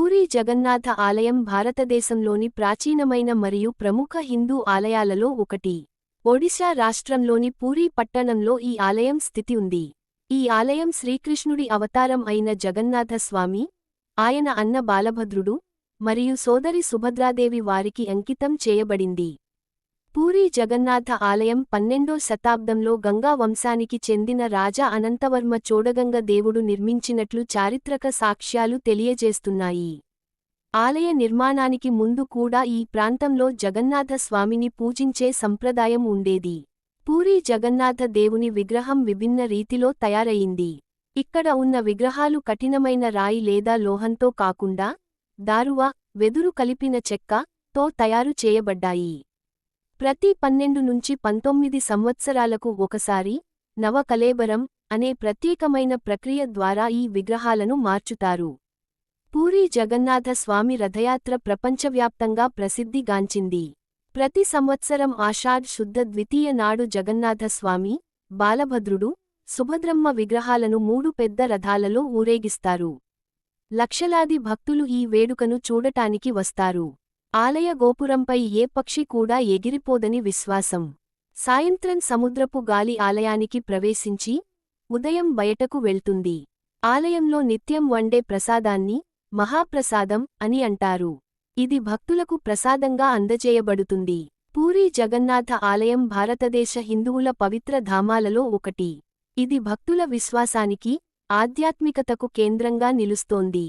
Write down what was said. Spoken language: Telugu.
పూరీ జగన్నాథ ఆలయం భారతదేశంలోని ప్రాచీనమైన మరియు ప్రముఖ హిందూ ఆలయాలలో ఒకటి. ఒడిశా రాష్ట్రంలోని పూరీ పట్టణంలో ఈ ఆలయం స్థితి ఉంది. ఈ ఆలయం శ్రీకృష్ణుడి అవతారం అయిన జగన్నాథ స్వామి, ఆయన అన్న బాలభద్రుడు, మరియు సోదరి సుభద్రాదేవి వారికి అంకితం చేయబడింది. పూరీ జగన్నాథ ఆలయం 12వ శతాబ్దంలో గంగా వంశానికి చెందిన రాజా అనంతవర్మ చోడగంగ దేవుడు నిర్మించినట్లు చారిత్రక సాక్ష్యాలు తెలియజేస్తున్నాయి. ఆలయ నిర్మాణానికి ముందు కూడా ఈ ప్రాంతంలో జగన్నాథ స్వామిని పూజించే సంప్రదాయం ఉండేది. పూరీ జగన్నాథ దేవుని విగ్రహం విభిన్న రీతిలో తయారయింది. ఇక్కడ ఉన్న విగ్రహాలు కఠినమైన రాయి లేదా లోహంతో కాకుండా దారువ, వెదురు కలిపిన చెక్క తో తయారు చేయబడ్డాయి. ప్రతి 12 నుంచి 19 సంవత్సరాలకు ఒకసారి నవ కళేబరం అనే ప్రత్యేకమైన ప్రక్రియ ద్వారా ఈ విగ్రహాలను మార్చుతారు. పూరీ జగన్నాథ స్వామి రథయాత్ర ప్రపంచవ్యాప్తంగా ప్రసిద్ధి గాంచింది. ప్రతి సంవత్సరం ఆషాఢ్ శుద్ధ ద్వితీయ నాడు జగన్నాథ స్వామి, బాలభద్రుడు, సుభద్రమ్మ విగ్రహాలను 3 పెద్ద రథాలలో ఊరేగిస్తారు. లక్షలాది భక్తులు ఈ వేడుకను చూడటానికి వస్తారు. ఆలయ గోపురంపై ఏ పక్షి కూడా ఎగిరిపోదని విశ్వాసం. సాయంత్రం సముద్రపు గాలి ఆలయానికి ప్రవేశించి ఉదయం బయటకు వెళ్తుంది. ఆలయంలో నిత్యం వండే ప్రసాదాన్ని మహాప్రసాదం అని అంటారు. ఇది భక్తులకు ప్రసాదంగా అందజేయబడుతుంది. పూరీ జగన్నాథ ఆలయం భారతదేశ హిందువుల పవిత్ర ధామాలలో ఒకటి. ఇది భక్తుల విశ్వాసానికి, ఆధ్యాత్మికతకు కేంద్రంగా నిలుస్తోంది.